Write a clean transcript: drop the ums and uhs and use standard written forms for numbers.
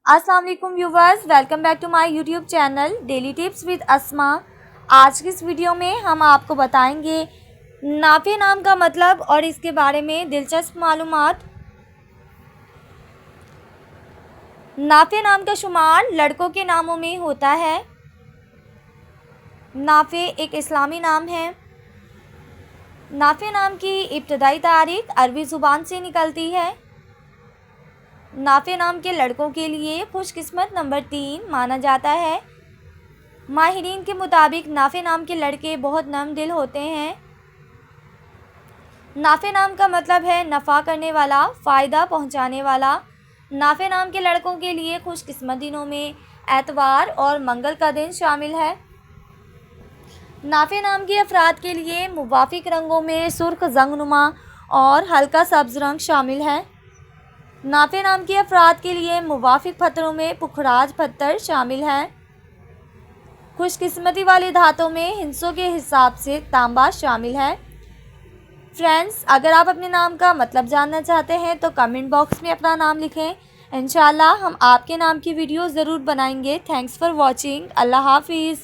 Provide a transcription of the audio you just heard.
अस्सलाम वालेकुम viewers, welcome back to my YouTube channel daily tips with Asma. आज की इस वीडियो में हम आपको बताएंगे नाफे नाम का मतलब और इसके बारे में दिलचस्प मालूमात। नाफे नाम का शुमार लड़कों के नामों में होता है। नाफे एक इस्लामी नाम है। नाफे नाम की इब्तदाई तारीख अरबी ज़ुबान से निकलती है। नाफे नाम के लड़कों के लिए खुशकिस्मत नंबर 3 माना जाता है। माहिरीन के मुताबिक नाफे नाम के लड़के बहुत नर्म दिल होते हैं। नाफे नाम का मतलब है नफ़ा करने वाला, फ़ायदा पहुंचाने वाला। नाफे नाम के लड़कों के लिए खुशकिस्मत दिनों में एतवार और मंगल का दिन शामिल है। नाफे नाम के अफराद के लिए मुवाफिक रंगों में सुर्ख जंगनुमा और हल्का सब्ज़ रंग शामिल है। नाफे नाम के अफराद के लिए मुवाफिक पत्थरों में पुखराज पत्थर शामिल है। खुशकिस्मती वाले धातों में हिस्सों के हिसाब से तांबा शामिल है। फ्रेंड्स, अगर आप अपने नाम का मतलब जानना चाहते हैं तो कमेंट बॉक्स में अपना नाम लिखें। इंशाल्लाह हम आपके नाम की वीडियो ज़रूर बनाएंगे। Thanks for watching. अल्लाह हाफिज़।